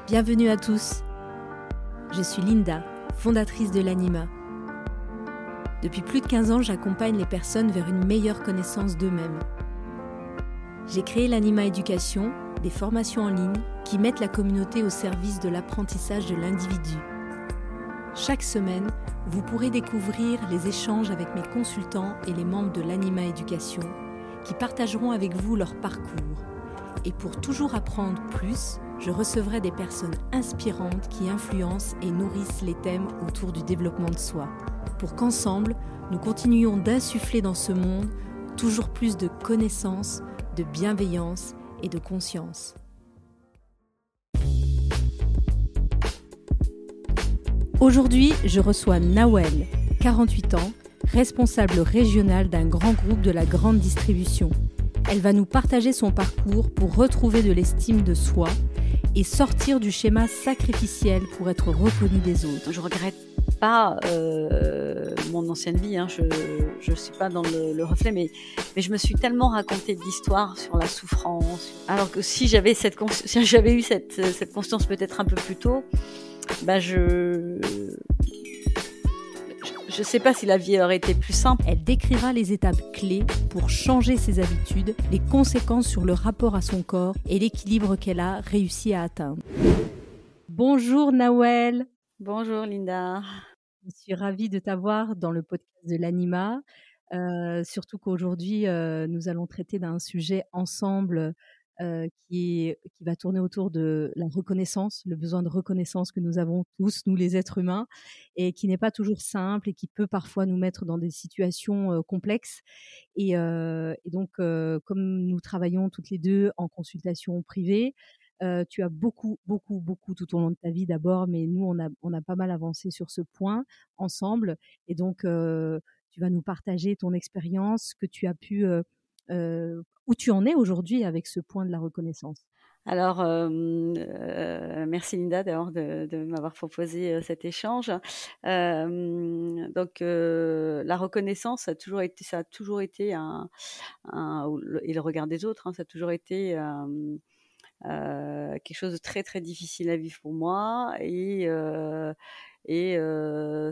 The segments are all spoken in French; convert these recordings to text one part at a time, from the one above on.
Bienvenue à tous. Je suis Linda, fondatrice de l'Anima. Depuis plus de 15 ans, j'accompagne les personnes vers une meilleure connaissance d'eux-mêmes. J'ai créé l'Anima Éducation, des formations en ligne qui mettent la communauté au service de l'apprentissage de l'individu. Chaque semaine, vous pourrez découvrir les échanges avec mes consultants et les membres de l'Anima Éducation qui partageront avec vous leur parcours. Et pour toujours apprendre plus, je recevrai des personnes inspirantes qui influencent et nourrissent les thèmes autour du développement de soi, pour qu'ensemble, nous continuions d'insuffler dans ce monde toujours plus de connaissances, de bienveillance et de conscience. Aujourd'hui, je reçois Nawel, 48 ans, responsable régional d'un grand groupe de la grande distribution. Elle va nous partager son parcours pour retrouver de l'estime de soi et sortir du schéma sacrificiel pour être reconnue des autres. Je regrette pas mon ancienne vie, hein. Je suis pas dans le reflet, mais je me suis tellement raconté d'histoires sur la souffrance. Alors que si j'avais eu cette conscience peut-être un peu plus tôt, je sais pas si la vie aurait été plus simple. Elle décrira les étapes clés pour changer ses habitudes, les conséquences sur le rapport à son corps et l'équilibre qu'elle a réussi à atteindre. Bonjour Nawel. Bonjour Linda. Je suis ravie de t'avoir dans le podcast de l'Anima, surtout qu'aujourd'hui, nous allons traiter d'un sujet ensemble qui va tourner autour de la reconnaissance, le besoin de reconnaissance que nous avons tous, nous les êtres humains, et qui n'est pas toujours simple et qui peut parfois nous mettre dans des situations complexes. Et donc, comme nous travaillons toutes les deux en consultation privée, tu as beaucoup tout au long de ta vie d'abord, mais nous, on a pas mal avancé sur ce point ensemble. Et donc, tu vas nous partager ton expérience, que tu as pu, où tu en es aujourd'hui avec ce point de la reconnaissance. Alors, merci Linda d'abord de m'avoir proposé cet échange. La reconnaissance, ça a toujours été et le regard des autres, hein, ça a toujours été quelque chose de très très difficile à vivre pour moi, et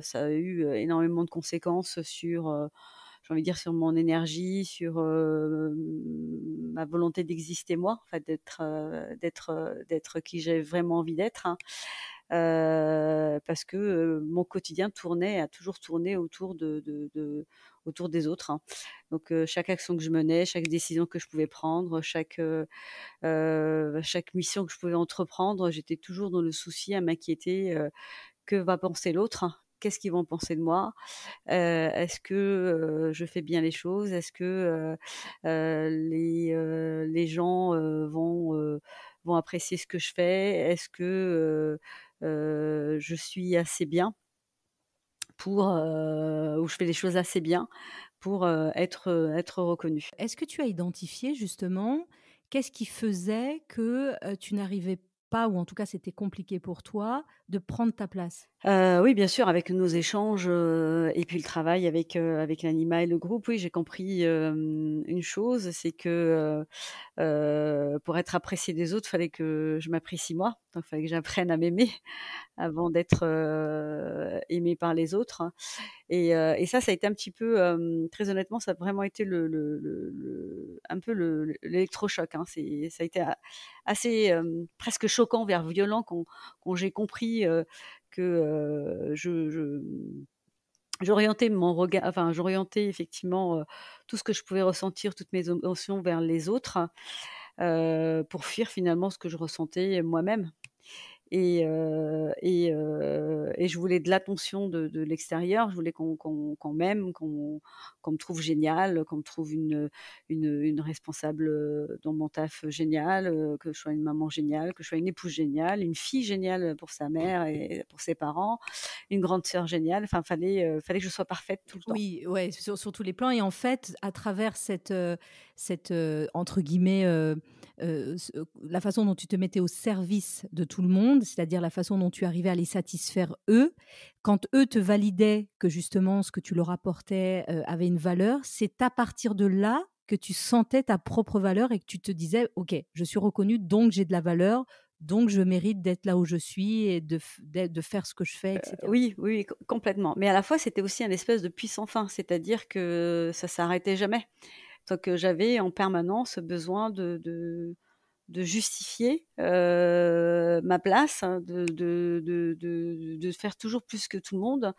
ça a eu énormément de conséquences sur j'ai envie de dire sur mon énergie, sur ma volonté d'exister moi, en fait, d'être qui j'ai vraiment envie d'être, hein. Parce que mon quotidien a toujours tourné autour autour des autres, hein. Donc chaque action que je menais, chaque décision que je pouvais prendre, chaque mission que je pouvais entreprendre, j'étais toujours dans le souci à m'inquiéter, que va penser l'autre? Qu'est-ce qu'ils vont penser de moi? Est-ce que je fais bien les choses? Est-ce que les gens vont apprécier ce que je fais? Est-ce que je suis assez bien ou je fais les choses assez bien pour être reconnue? Est-ce que tu as identifié justement qu'est-ce qui faisait que tu n'arrivais pas, ou en tout cas c'était compliqué pour toi, de prendre ta place? Oui, bien sûr, avec nos échanges, et puis le travail avec l'Anima et le groupe, oui, j'ai compris, une chose, c'est que, pour être appréciée des autres, fallait que je m'apprécie moi. Donc fallait que j'apprenne à m'aimer avant d'être, aimée par les autres, hein. Et ça a été un petit peu, très honnêtement, ça a vraiment été un peu l'électrochoc, hein. Ça a été assez, presque choquant, voire violent quand j'ai compris, que j'orientais mon regard, enfin j'orientais effectivement tout ce que je pouvais ressentir, toutes mes émotions vers les autres, pour fuir finalement ce que je ressentais moi-même. Et je voulais de l'attention de l'extérieur. Je voulais qu'on m'aime, qu'on me trouve géniale, qu'on me trouve une responsable dans mon taf géniale, que je sois une maman géniale, que je sois une épouse géniale, une fille géniale pour sa mère et pour ses parents, une grande sœur géniale. Enfin, fallait que je sois parfaite tout le temps. Oui, ouais, sur tous les plans. Et en fait, à travers cette entre guillemets, la façon dont tu te mettais au service de tout le monde, c'est-à-dire la façon dont tu arrivais à les satisfaire eux, quand eux te validaient que justement ce que tu leur apportais avait une valeur, c'est à partir de là que tu sentais ta propre valeur et que tu te disais: «OK, je suis reconnue, donc j'ai de la valeur, donc je mérite d'être là où je suis et de faire ce que je fais, et cetera. Oui, oui, oui, complètement. Mais à la fois, c'était aussi un espèce de puits sans fin, c'est-à-dire que ça s'arrêtait jamais. Donc j'avais en permanence besoin de justifier, ma place, hein, de faire toujours plus que tout le monde,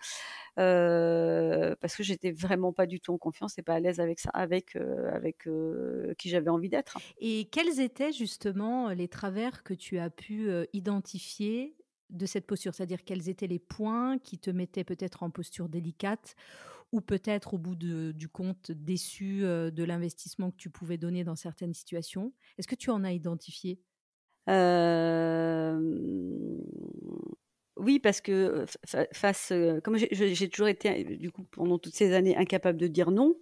parce que j'étais vraiment pas du tout en confiance et pas à l'aise avec ça, avec qui j'avais envie d'être. Et quels étaient justement les travers que tu as pu, identifier de cette posture? C'est-à-dire quels étaient les points qui te mettaient peut-être en posture délicate ou peut-être au bout du compte déçu, de l'investissement que tu pouvais donner dans certaines situations? Est-ce que tu en as identifié? Hem, oui, parce que, face, comme j'ai toujours été, du coup, pendant toutes ces années, incapable de dire non,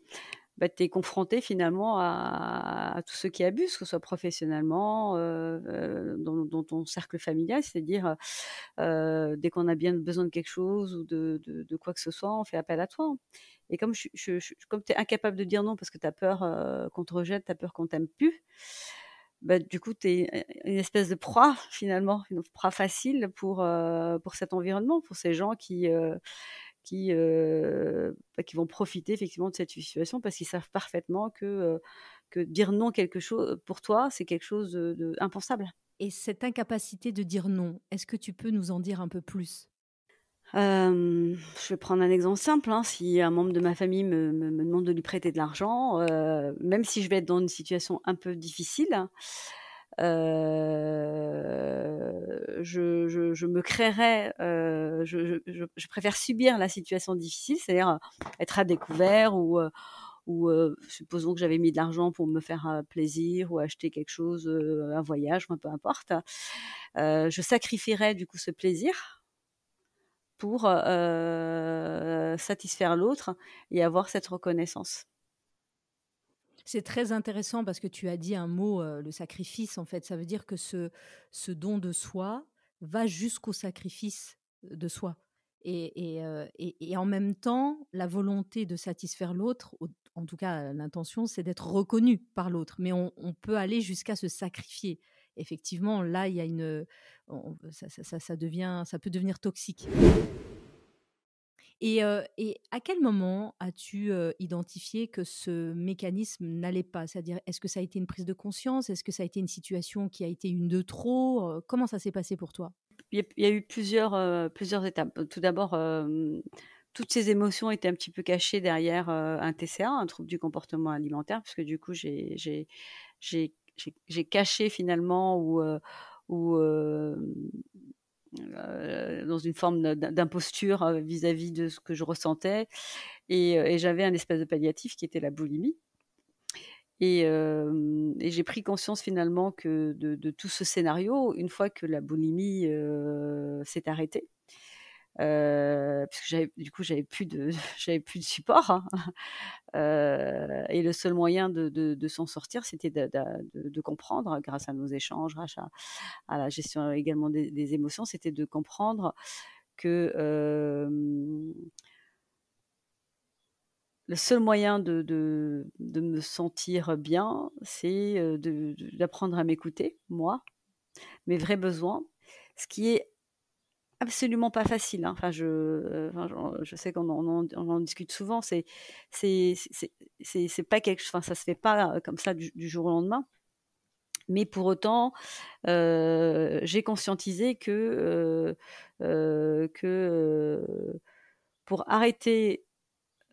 bah, tu es confronté finalement à tous ceux qui abusent, que ce soit professionnellement, dans ton cercle familial. C'est-à-dire, dès qu'on a bien besoin de quelque chose ou de quoi que ce soit, on fait appel à toi. Et comme comme tu es incapable de dire non parce que tu as peur, qu'on te rejette, tu as peur qu'on t'aime plus, bah, du coup, tu es une espèce de proie finalement, une proie facile pour cet environnement, pour ces gens qui vont profiter effectivement de cette situation parce qu'ils savent parfaitement que dire non quelque chose pour toi, c'est quelque chose de impensable. Et cette incapacité de dire non, est-ce que tu peux nous en dire un peu plus? Je vais prendre un exemple simple, hein. Si un membre de ma famille me demande de lui prêter de l'argent, même si je vais être dans une situation un peu difficile, je me créerais, je préfère subir la situation difficile, c'est-à-dire, être à découvert ou supposons que j'avais mis de l'argent pour me faire, plaisir ou acheter quelque chose, un voyage, enfin peu importe. Je sacrifierais du coup ce plaisir pour, satisfaire l'autre et avoir cette reconnaissance. C'est très intéressant parce que tu as dit un mot, le sacrifice en fait. Ça veut dire que ce don de soi va jusqu'au sacrifice de soi et en même temps, la volonté de satisfaire l'autre, au en tout cas, l'intention, c'est d'être reconnu par l'autre, mais on peut aller jusqu'à se sacrifier. Effectivement, là, il y a on ça peut devenir toxique. Et à quel moment as-tu, identifié que ce mécanisme n'allait pas? C'est-à-dire, est-ce que ça a été une prise de conscience? Est-ce que ça a été une situation qui a été une de trop? Comment ça s'est passé pour toi? Il y a eu plusieurs étapes. Tout d'abord, toutes ces émotions étaient un petit peu cachées derrière, un TCA, un trouble du comportement alimentaire, puisque du coup j'ai caché finalement ou, dans une forme d'imposture, vis-à-vis de ce que je ressentais et j'avais un espèce de palliatif qui était la boulimie et j'ai pris conscience finalement que de tout ce scénario, une fois que la boulimie, s'est arrêtée, puisque j'avais plus de j'avais plus de support, hein, et le seul moyen de s'en sortir, c'était de comprendre grâce à nos échanges, grâce à la gestion également des émotions, c'était de comprendre que, le seul moyen de me sentir bien, c'est, d'apprendre à m'écouter, moi, mes vrais besoins, ce qui est absolument pas facile, hein. Enfin, je sais qu'on en discute souvent, c'est c'est pas quelque ch enfin, ça se fait pas, comme ça du jour au lendemain. Mais pour autant, j'ai conscientisé pour arrêter,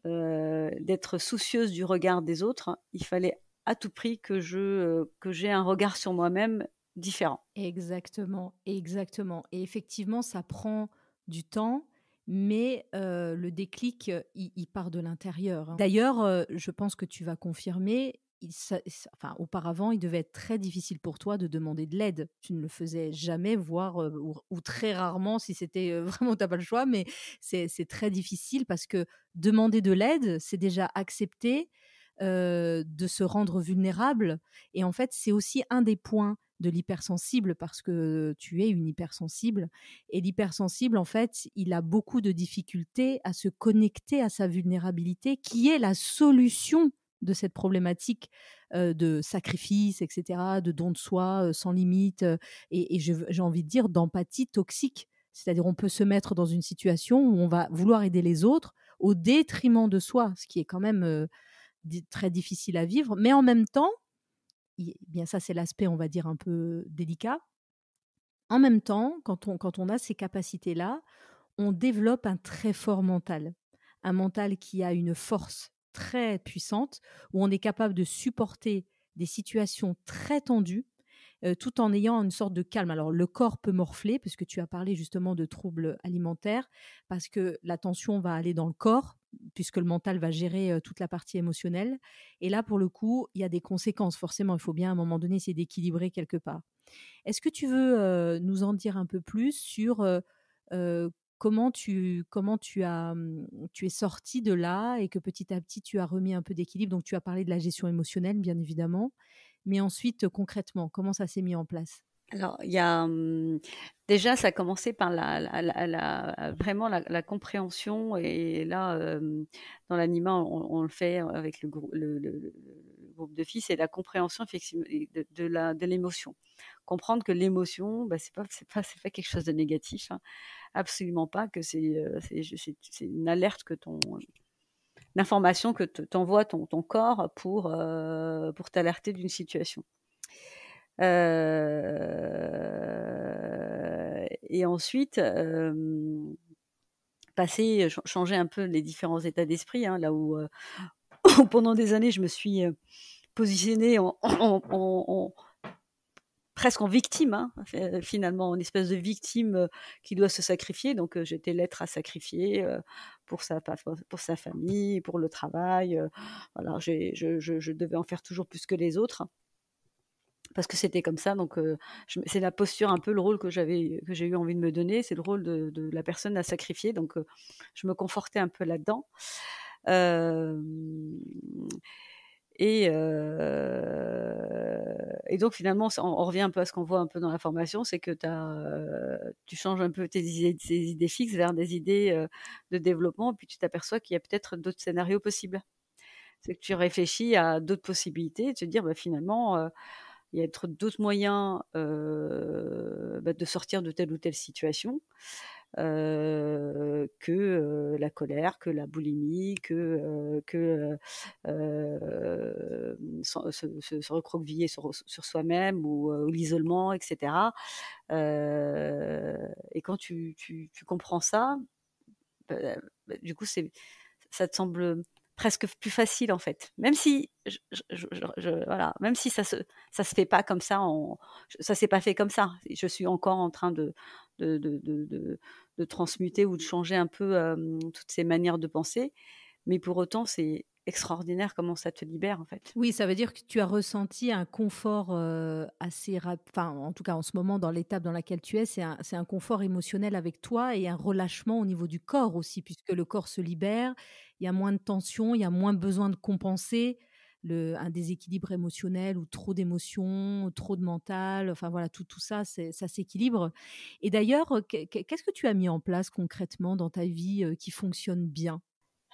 d'être soucieuse du regard des autres, il fallait à tout prix que j'ai un regard sur moi-même différent. Exactement, exactement et effectivement, ça prend du temps, mais le déclic, il part de l'intérieur, hein. D'ailleurs, je pense que tu vas confirmer, enfin, auparavant, il devait être très difficile pour toi de demander de l'aide. Tu ne le faisais jamais, voire, ou très rarement si c'était, vraiment tu as pas le choix, mais c'est très difficile parce que demander de l'aide, c'est déjà accepter, de se rendre vulnérable et en fait, c'est aussi un des points de l'hypersensible parce que tu es une hypersensible et l'hypersensible, en fait, il a beaucoup de difficultés à se connecter à sa vulnérabilité qui est la solution de cette problématique de sacrifice, etc., de don de soi sans limite, et j'ai envie de dire d'empathie toxique. C'est-à-dire on peut se mettre dans une situation où on va vouloir aider les autres au détriment de soi, ce qui est quand même très difficile à vivre. Mais en même temps, bien ça c'est l'aspect, on va dire, un peu délicat. En même temps, quand on a ces capacités-là, on développe un très fort mental. Un mental qui a une force très puissante, où on est capable de supporter des situations très tendues, tout en ayant une sorte de calme. Alors le corps peut morfler, parce que tu as parlé justement de troubles alimentaires, parce que la tension va aller dans le corps, puisque le mental va gérer toute la partie émotionnelle. Et là, pour le coup, il y a des conséquences. Forcément, il faut bien à un moment donné essayer d'équilibrer quelque part. Est-ce que tu veux nous en dire un peu plus sur tu es sorti de là et que petit à petit tu as remis un peu d'équilibre. Donc tu as parlé de la gestion émotionnelle, bien évidemment, mais ensuite concrètement, comment ça s'est mis en place? Alors, il y a déjà, ça a commencé par vraiment la compréhension. Et là, dans l'anima, on le fait avec le groupe de filles, c'est la compréhension effectivement de l'émotion. Comprendre que l'émotion, bah, c'est pas quelque chose de négatif, hein. Absolument pas, que c'est une alerte une information que t'envoie ton corps pour t'alerter d'une situation. Et ensuite, changer un peu les différents états d'esprit, hein, là où pendant des années je me suis positionnée presque en victime, hein, finalement, en espèce de victime qui doit se sacrifier. Donc j'étais l'être à sacrifier pour sa famille, pour le travail. Voilà, je devais en faire toujours plus que les autres, parce que c'était comme ça. Donc c'est la posture, un peu le rôle que j'ai eu envie de me donner, c'est le rôle de la personne à sacrifier. Donc je me confortais un peu là-dedans. Et donc finalement, on revient un peu à ce qu'on voit un peu dans la formation, c'est que tu changes un peu tes idées fixes vers des idées de développement, puis tu t'aperçois qu'il y a peut-être d'autres scénarios possibles. C'est que tu réfléchis à d'autres possibilités, et te dire bah, finalement, il y a d'autres moyens de sortir de telle ou telle situation que la colère, que la boulimie, que se recroqueviller sur soi-même, ou l'isolement, etc. Et quand tu comprends ça, du coup, ça te semble presque plus facile, en fait. Même si, voilà, même si ça se fait pas comme ça, ça s'est pas fait comme ça. Je suis encore en train de transmuter ou de changer un peu toutes ces manières de penser. Mais pour autant, c'est extraordinaire comment ça te libère, en fait. Oui, ça veut dire que tu as ressenti un confort assez rapide, enfin, en tout cas en ce moment, dans l'étape dans laquelle tu es, c'est un confort émotionnel avec toi et un relâchement au niveau du corps aussi, puisque le corps se libère, il y a moins de tension, il y a moins besoin de compenser un déséquilibre émotionnel ou trop d'émotions, trop de mental, enfin voilà, tout ça, ça s'équilibre. Et d'ailleurs, qu'est-ce que tu as mis en place concrètement dans ta vie qui fonctionne bien?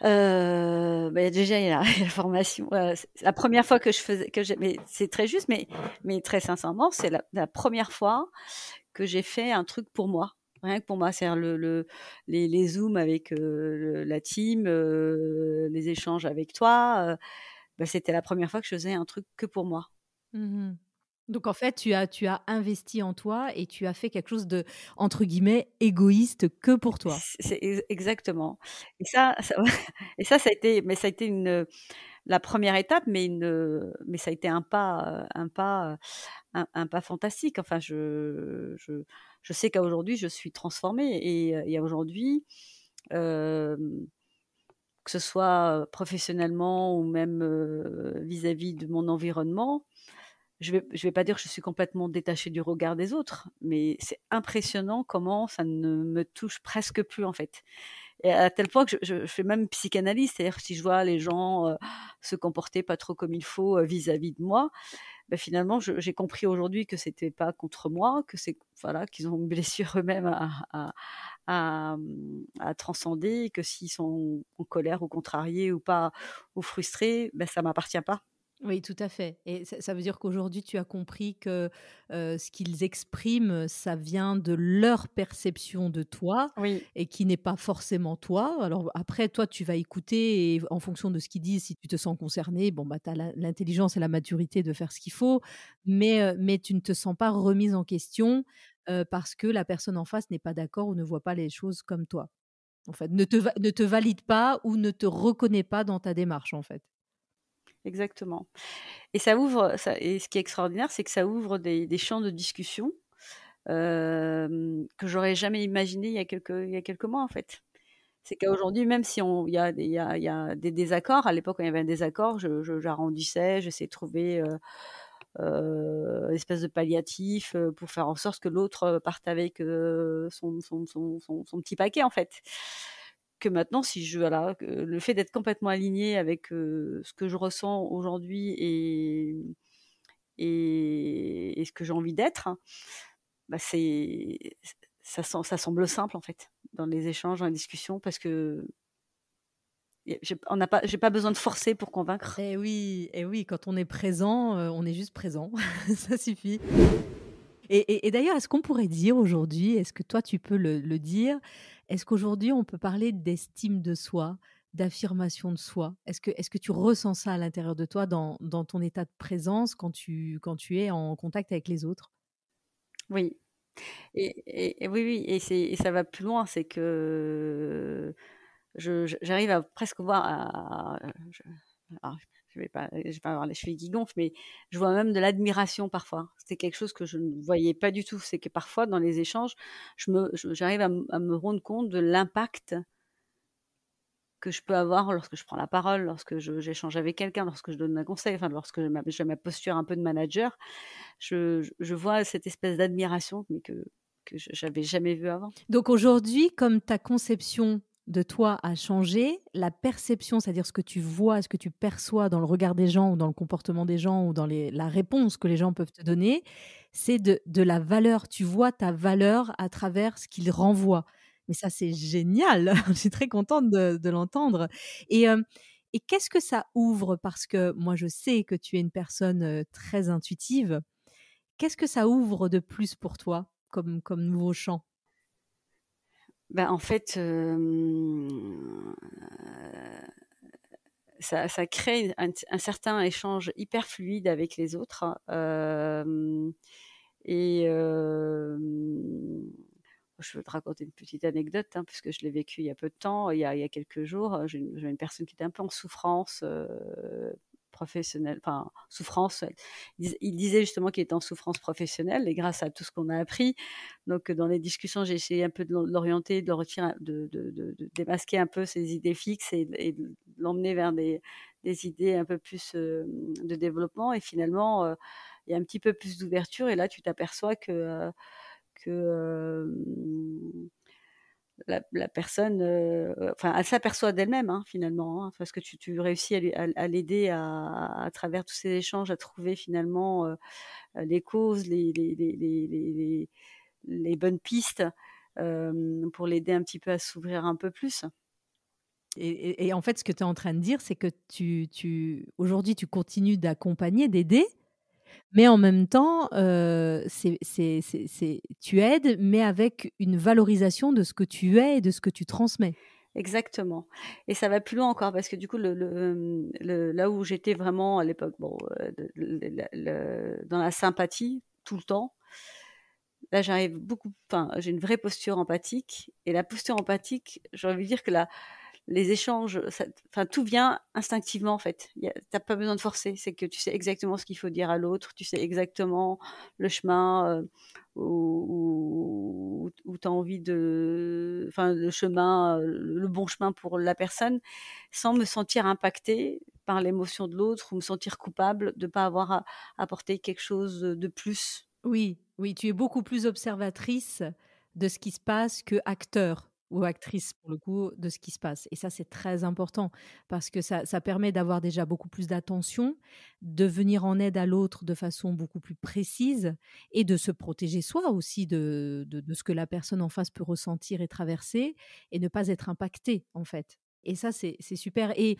Déjà, il y a la formation. C'est la première fois mais c'est très juste, mais très sincèrement, c'est la première fois que j'ai fait un truc pour moi. Rien que pour moi, c'est-à-dire les zooms avec la team, les échanges avec toi. C'était la première fois que je faisais un truc que pour moi. Mmh. Donc en fait, tu as investi en toi et tu as fait quelque chose de, entre guillemets, «égoïste» que pour toi. Exactement. Et ça a été, la première étape, mais ça a été un pas fantastique. Enfin, je sais qu'aujourd'hui, je suis transformée, et aujourd'hui, que ce soit professionnellement ou même vis-à-vis de mon environnement, je vais pas dire que je suis complètement détachée du regard des autres, mais c'est impressionnant comment ça ne me touche presque plus, en fait. Et à tel point que je fais même psychanalyse, c'est-à-dire si je vois les gens se comporter pas trop comme il faut vis-à-vis de moi, finalement, j'ai compris aujourd'hui que c'était pas contre moi, que c'est voilà, qu'ils ont une blessure eux-mêmes à transcender, que s'ils sont en colère ou contrariés ou pas ou frustrés, ben ça m'appartient pas. Oui, tout à fait et ça veut dire qu'aujourd'hui tu as compris que, ce qu'ils expriment, ça vient de leur perception de toi Oui, et qui n'est pas forcément toi. Alors après toi, tu vas écouter et en fonction de ce qu'ils disent, si tu te sens concerné, bon, bah, tu as l'intelligence et la maturité de faire ce qu'il faut, mais tu ne te sens pas remise en question, parce que la personne en face n'est pas d'accord ou ne voit pas les choses comme toi. En fait, ne te valide pas ou ne te reconnaît pas dans ta démarche, en fait. exactement. Et ça ouvre ça et ce qui est extraordinaire, c'est que ça ouvre des champs de discussion, que j'aurais jamais imaginé il y a quelques mois, en fait. C'est qu'aujourd'hui, même si on il y a des désaccords, à l'époque, quand il y avait un désaccord, j'arrondissais, j'essayais de trouver, espèce de palliatif, pour faire en sorte que l'autre, parte avec, son petit paquet, en fait. Que maintenant, si je voilà, que le fait d'être complètement aligné avec, ce que je ressens aujourd'hui et ce que j'ai envie d'être, bah, ça semble simple, en fait, dans les échanges, dans les discussions parce que j'ai pas besoin de forcer pour convaincre. Eh oui, quand on est présent, on est juste présent, ça suffit. Et d'ailleurs, est-ce qu'on pourrait dire aujourd'hui, est-ce que toi tu peux le dire, est-ce qu'aujourd'hui on peut parler d'estime de soi, d'affirmation de soi? Est-ce que tu ressens ça à l'intérieur de toi dans ton état de présence quand tu es en contact avec les autres? Oui. Et oui, oui, et ça va plus loin, c'est que j'arrive à presque voir alors je vais pas avoir les chevilles qui gonflent, mais je vois même de l'admiration parfois. C'est quelque chose que je ne voyais pas du tout. C'est que parfois dans les échanges, j'arrive à me rendre compte de l'impact que je peux avoir lorsque je prends la parole, lorsque j'échange avec quelqu'un, lorsque je donne un conseil, enfin lorsque j'ai ma posture un peu de manager. Je vois cette espèce d'admiration, mais que j'avais jamais vue avant. Donc aujourd'hui, comme ta conception de toi a changé, la perception, c'est-à-dire ce que tu vois, ce que tu perçois dans le regard des gens ou dans le comportement des gens ou dans la réponse que les gens peuvent te donner, c'est de la valeur. Tu vois ta valeur à travers ce qu'ils renvoient. Mais ça, c'est génial. Je suis très contente de l'entendre. Et, euh, et qu'est-ce que ça ouvre? Parce que moi, je sais que tu es une personne très intuitive. Qu'est-ce que ça ouvre de plus pour toi comme nouveau champ? Ben, en fait, ça crée un certain échange hyper fluide avec les autres. Et je veux te raconter une petite anecdote, hein, puisque je l'ai vécu il y a peu de temps, il y a quelques jours. J'ai une personne qui était un peu en souffrance professionnelle, enfin souffrance. Il disait justement qu'il était en souffrance professionnelle, et grâce à tout ce qu'on a appris, donc dans les discussions, j'ai essayé un peu de l'orienter, de le retirer, de démasquer un peu ses idées fixes et de l'emmener vers des idées un peu plus de développement. Et finalement, il y a un petit peu plus d'ouverture, et là tu t'aperçois que la personne, enfin, elle s'aperçoit d'elle-même, hein, finalement, hein, parce que tu réussis à l'aider à travers tous ces échanges à trouver finalement les causes, les bonnes pistes, pour l'aider un petit peu à s'ouvrir un peu plus. Et en fait, ce que tu es en train de dire, c'est que aujourd'hui, tu continues d'accompagner, d'aider, mais en même temps, tu aides, mais avec une valorisation de ce que tu es et de ce que tu transmets. Exactement, et ça va plus loin encore parce que du coup là où j'étais vraiment à l'époque, bon, dans la sympathie tout le temps, là j'arrive beaucoup, enfin j'ai une vraie posture empathique, et la posture empathique, j'ai envie de dire que les échanges, enfin tout vient instinctivement en fait. T'as pas besoin de forcer, c'est que tu sais exactement ce qu'il faut dire à l'autre, tu sais exactement le chemin où tu as envie de, enfin le chemin, le bon chemin pour la personne, sans me sentir impactée par l'émotion de l'autre ou me sentir coupable de pas avoir apporté quelque chose de plus. Oui, oui, tu es beaucoup plus observatrice de ce qui se passe que acteur ou actrice pour le coup de ce qui se passe. Et ça, c'est très important parce que ça permet d'avoir déjà beaucoup plus d'attention, de venir en aide à l'autre de façon beaucoup plus précise et de se protéger soi aussi de ce que la personne en face peut ressentir et traverser et ne pas être impacté en fait. Et ça, c'est super. Et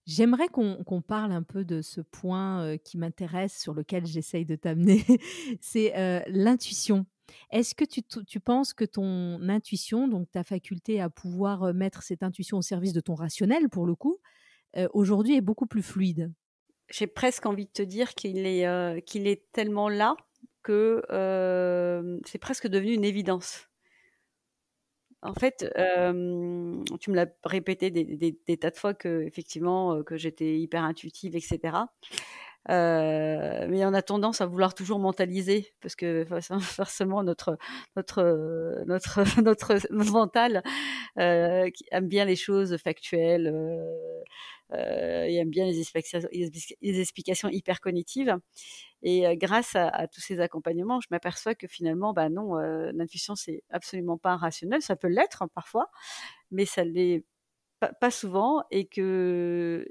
j'aimerais qu'on parle un peu de ce point qui m'intéresse, sur lequel j'essaye de t'amener, c'est l'intuition. Est-ce que tu penses que ton intuition, donc ta faculté à pouvoir mettre cette intuition au service de ton rationnel, pour le coup, aujourd'hui est beaucoup plus fluide? J'ai presque envie de te dire qu'il est tellement là que c'est presque devenu une évidence. En fait, tu me l'as répété des tas de fois que effectivement, que j'étais hyper intuitive et cetera. Mais on a tendance à vouloir toujours mentaliser parce que forcément notre mental, qui aime bien les choses factuelles, il aime bien les explications hyper cognitives. Et grâce à tous ces accompagnements, je m'aperçois que finalement, bah non, l'intuition, c'est absolument pas rationnel. Ça peut l'être, hein, parfois, mais ça l'est pas souvent, et que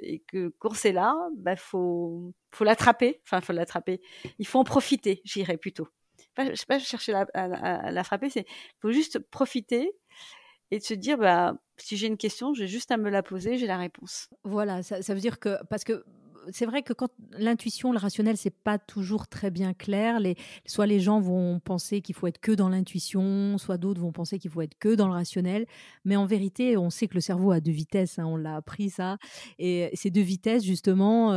quand c'est là, bah, faut l'attraper. Enfin, faut l'attraper. Il faut en profiter, j'irais plutôt. Pas, je sais pas chercher à la frapper, faut juste profiter et de se dire, bah, si j'ai une question, j'ai juste à me la poser, j'ai la réponse. Voilà, ça veut dire que parce que c'est vrai que quand l'intuition, le rationnel, c'est pas toujours très bien clair. Soit les gens vont penser qu'il faut être que dans l'intuition, soit d'autres vont penser qu'il faut être que dans le rationnel. Mais en vérité, on sait que le cerveau a deux vitesses, hein, on l'a appris ça. Et ces deux vitesses, justement,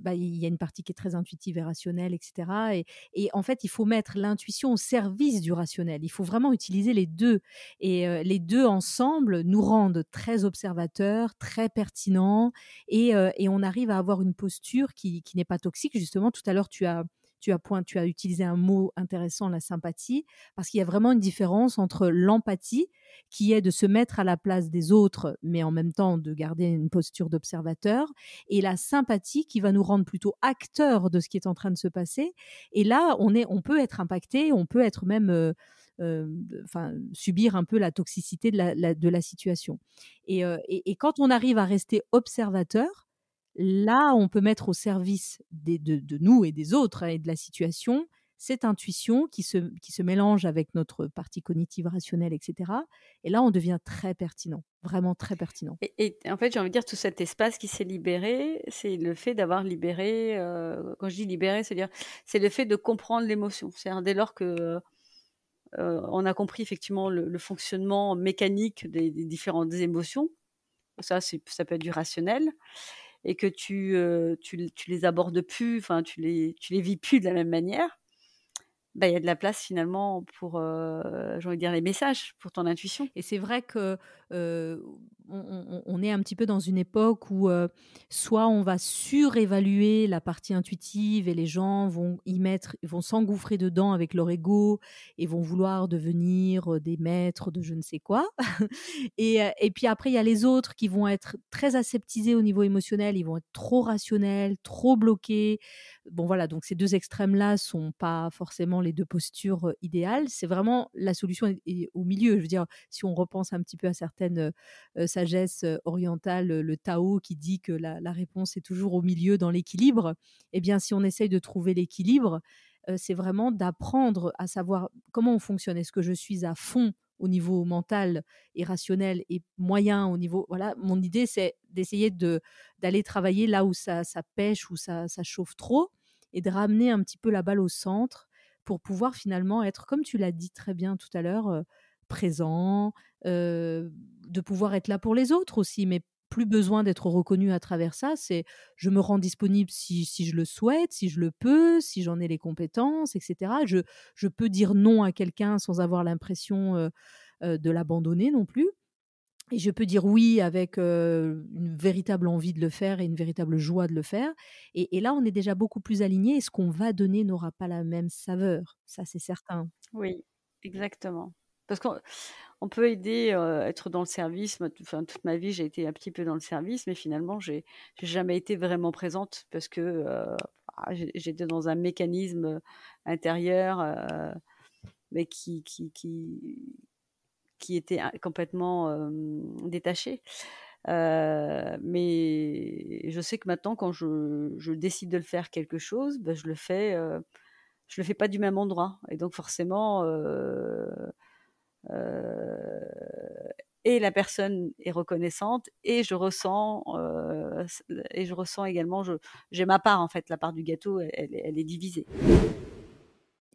bah, il y a une partie qui est très intuitive et rationnelle, etc. Et en fait, il faut mettre l'intuition au service du rationnel. Il faut vraiment utiliser les deux. Et les deux ensemble nous rendent très observateurs, très pertinents, et on arrive à avoir une posture qui n'est pas toxique. Justement, tout à l'heure, tu as utilisé un mot intéressant, la sympathie, parce qu'il y a vraiment une différence entre l'empathie, qui est de se mettre à la place des autres, mais en même temps de garder une posture d'observateur, et la sympathie qui va nous rendre plutôt acteurs de ce qui est en train de se passer. Et là, on peut être impacté, on peut être même enfin, subir un peu la toxicité de la situation. Et quand on arrive à rester observateur, là, on peut mettre au service de nous et des autres, hein, et de la situation, cette intuition qui se mélange avec notre partie cognitive, rationnelle, etc. Et là, on devient très pertinent, vraiment très pertinent. Et en fait, j'ai envie de dire, tout cet espace qui s'est libéré, c'est le fait d'avoir libéré, quand je dis libéré, c'est le fait de comprendre l'émotion. C'est-à-dire dès lors que on a compris effectivement le fonctionnement mécanique des différentes émotions, ça peut être du rationnel, et que tu les abordes plus, enfin tu les vis plus de la même manière, bah, il y a de la place finalement pour, j'ai envie de dire, les messages, pour ton intuition. Et c'est vrai que on est un petit peu dans une époque où soit on va surévaluer la partie intuitive et les gens vont s'engouffrer dedans avec leur ego et vont vouloir devenir des maîtres de je ne sais quoi. Et puis après, il y a les autres qui vont être très aseptisés au niveau émotionnel, ils vont être trop rationnels, trop bloqués. Bon voilà, donc ces deux extrêmes-là sont pas forcément les deux postures idéales. C'est vraiment la solution est au milieu. Je veux dire, si on repense un petit peu à certaines sagesses orientales, le Tao qui dit que la réponse est toujours au milieu dans l'équilibre, eh bien si on essaye de trouver l'équilibre, c'est vraiment d'apprendre à savoir comment on fonctionne. Est-ce que je suis à fond au niveau mental et rationnel et moyen au niveau, voilà, mon idée c'est d'essayer d'aller travailler là où ça pêche, où ça chauffe trop, et de ramener un petit peu la balle au centre pour pouvoir finalement être, comme tu l'as dit très bien tout à l'heure, présent, de pouvoir être là pour les autres aussi, mais plus besoin d'être reconnu à travers ça. C'est je me rends disponible si je le souhaite, si je le peux, si j'en ai les compétences, etc. Je peux dire non à quelqu'un sans avoir l'impression de l'abandonner non plus. Et je peux dire oui avec une véritable envie de le faire et une véritable joie de le faire. Et là, on est déjà beaucoup plus aligné, et ce qu'on va donner n'aura pas la même saveur. Ça, c'est certain. Oui, exactement. Parce qu'on peut aider, être dans le service. Moi, enfin, toute ma vie, j'ai été un petit peu dans le service, mais finalement, j'ai jamais été vraiment présente parce que j'étais dans un mécanisme intérieur, mais qui était complètement détachée. Mais je sais que maintenant, quand je décide de le faire quelque chose, ben, je le fais pas du même endroit. Et donc forcément, euh, et la personne est reconnaissante, et je ressens également, j'ai ma part en fait, la part du gâteau, elle est divisée.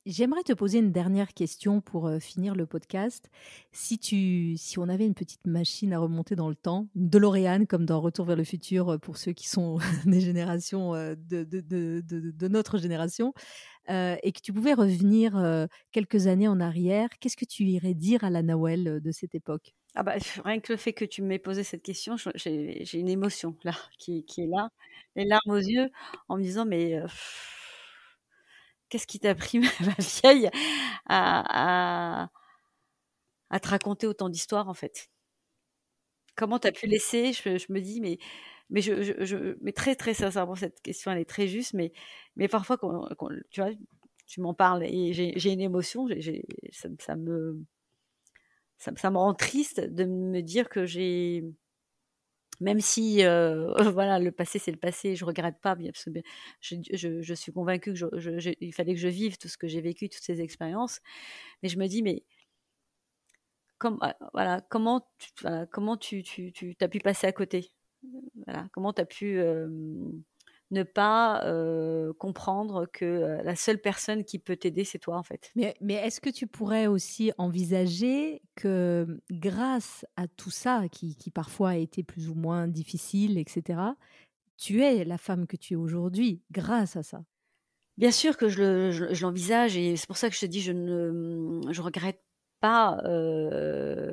J'aimerais te poser une dernière question pour finir le podcast. Si on avait une petite machine à remonter dans le temps, une DeLorean comme dans Retour vers le futur pour ceux qui sont des générations de notre génération, et que tu pouvais revenir quelques années en arrière, qu'est-ce que tu irais dire à la Nawel de cette époque? Ah bah, rien que le fait que tu m'aies posé cette question, j'ai une émotion là, qui est là, les larmes aux yeux, en me disant: «Mais, qu'est-ce qui t'a pris ma vieille à à te raconter autant d'histoires en fait?» Comment tu as pu laisser, je me dis: «Mais mais très, très sincèrement, cette question elle est très juste, mais parfois quand tu vois, tu m'en parles et j'ai une émotion, ça me rend triste de me dire que j'ai, même si, voilà, le passé, c'est le passé, je regrette pas, bien parce que bien je suis convaincue que il fallait que je vive tout ce que j'ai vécu, toutes ces expériences. Mais je me dis: «Mais voilà, comment tu as pu passer à côté?» Voilà, comment tu as pu, ne pas, comprendre que, la seule personne qui peut t'aider, c'est toi, en fait? Mais est-ce que tu pourrais aussi envisager que, grâce à tout ça qui parfois a été plus ou moins difficile et cetera, tu es la femme que tu es aujourd'hui grâce à ça? Bien sûr que je l'envisage, et c'est pour ça que je te dis, je regrette pas,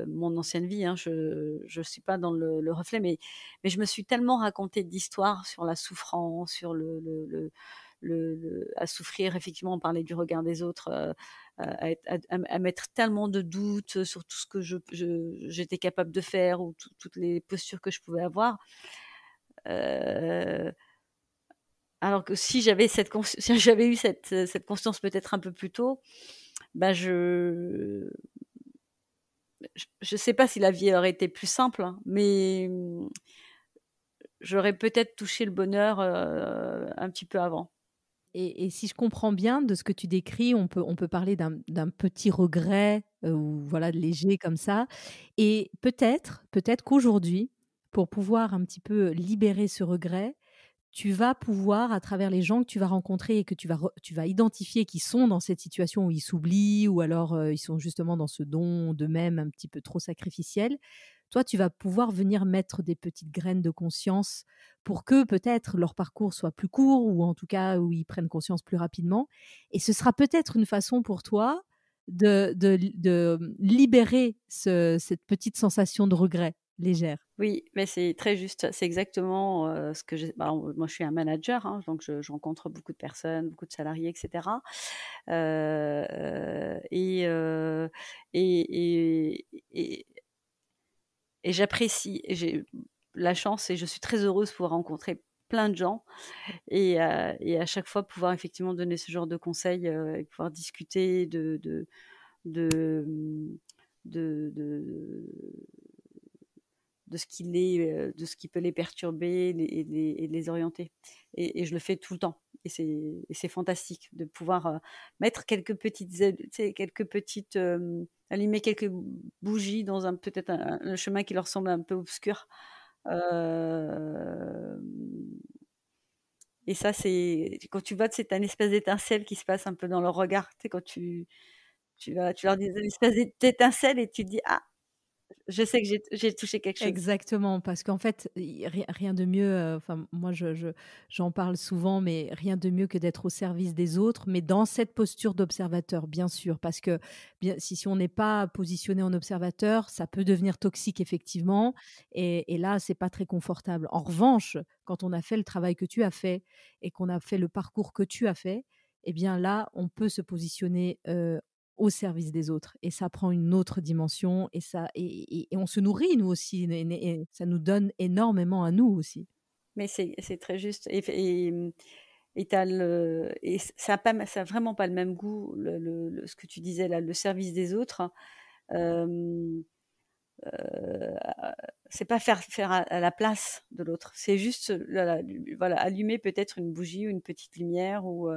mon ancienne vie, hein. Je suis pas dans le reflet, mais je me suis tellement raconté d'histoires sur la souffrance, sur à souffrir. Effectivement, on parlait du regard des autres, à mettre tellement de doutes sur tout ce que j'étais capable de faire, ou toutes les postures que je pouvais avoir. Heu alors que si j'avais si j'avais eu cette conscience peut-être un peu plus tôt, bah, je sais pas si la vie aurait été plus simple, hein, mais j'aurais peut-être touché le bonheur, un petit peu avant. Et si je comprends bien de ce que tu décris, on peut parler d'un petit regret, ou voilà, léger comme ça, et peut-être qu'aujourd'hui, pour pouvoir un petit peu libérer ce regret, tu vas pouvoir, à travers les gens que tu vas rencontrer et que tu vas identifier qui sont dans cette situation où ils s'oublient, ou alors, ils sont justement dans ce don d'eux-mêmes un petit peu trop sacrificiel. Toi, tu vas pouvoir venir mettre des petites graines de conscience pour que peut-être leur parcours soit plus court, ou en tout cas où ils prennent conscience plus rapidement, et ce sera peut-être une façon pour toi de libérer cette petite sensation de regret légère. Oui, mais c'est très juste. C'est exactement, ce que j'ai bah, moi je suis un manager, hein, donc je rencontre beaucoup de personnes, beaucoup de salariés, et cetera. Et et j'apprécie, et j'ai la chance, et je suis très heureuse de pouvoir rencontrer plein de gens, et à chaque fois pouvoir effectivement donner ce genre de conseils, et pouvoir discuter de, mmh, de de ce de ce qui peut les perturber, et les orienter, et je le fais tout le temps, et c'est fantastique de pouvoir, mettre quelques petites aides, tu sais, quelques petites, allumer quelques bougies dans peut-être un chemin qui leur semble un peu obscur. Hem Et ça, c'est quand tu vois, tu sais, tu as une espèce d'étincelle qui se passe un peu dans leur regard, tu sais, quand tu leur dis une espèce d'étincelle, et tu te dis: «Ah, je sais que j'ai touché quelque chose». Exactement, parce qu'en fait, rien de mieux, enfin moi j'en parle souvent, mais rien de mieux que d'être au service des autres, mais dans cette posture d'observateur, bien sûr, parce que bien si on n'est pas positionné en observateur, ça peut devenir toxique effectivement, et là, c'est pas très confortable. En revanche, quand on a fait le travail que tu as fait et qu'on a fait le parcours que tu as fait, eh bien là, on peut se positionner, au service des autres, et ça prend une autre dimension, et ça et on se nourrit nous aussi, et ça nous donne énormément à nous aussi. Mais c'est très juste, et tu le et ça a vraiment pas le même goût, ce que tu disais là, le service des autres. Hem heu, c'est pas faire à la place de l'autre. C'est juste, voilà, allumer peut-être une bougie ou une petite lumière ou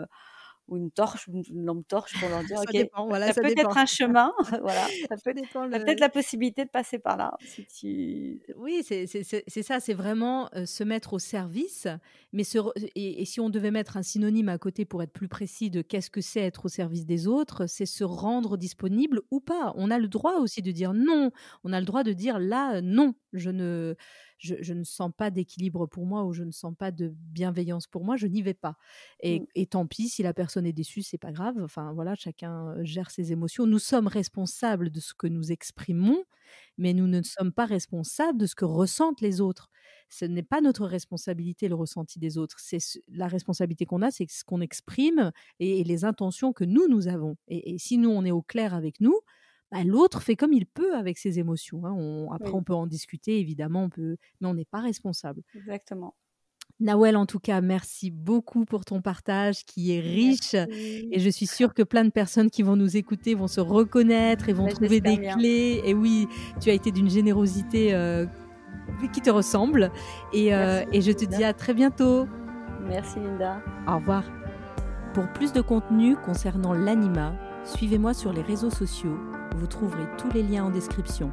une torche, une lampe torche pour leur dire: Ça «OK, tu dépend, voilà, as ça dépend. peut-être un chemin, voilà, Ça dépend tu as peut-être le la possibilité de passer par là si tu». Oui, c'est ça, c'est vraiment, se mettre au service, mais se re et si on devait mettre un synonyme à côté pour être plus précis de qu'est-ce que c'est être au service des autres, c'est se rendre disponible ou pas. On a le droit aussi de dire non. On a le droit de dire là, non, je ne sens pas d'équilibre pour moi ou je ne sens pas de bienveillance pour moi, je n'y vais pas Mmh, et tant pis si la personne est déçue, c'est pas grave. Enfin voilà, chacun, gère ses émotions. Nous sommes responsables de ce que nous exprimons, mais nous ne sommes pas responsables de ce que ressentent les autres. Ce n'est pas notre responsabilité, le ressenti des autres. La responsabilité qu'on a, c'est ce qu'on exprime et les intentions que nous avons. Et si nous, on est au clair avec nous, bah, l'autre fait comme il peut avec ses émotions, hein. Après, oui, on peut en discuter, évidemment, mais on n'est pas responsable. exactement. Nawel, en tout cas, merci beaucoup pour ton partage qui est riche Merci. et je suis sûre que plein de personnes qui vont nous écouter vont se reconnaître et vont Bah, trouver j'espère des bien. clés. Et oui, tu as été d'une générosité qui te ressemble Merci et je beaucoup, te Linda. dis à très bientôt. Merci, Linda. Au revoir. Pour plus de contenu concernant l'anima, suivez-moi sur les réseaux sociaux. Vous trouverez tous les liens en description.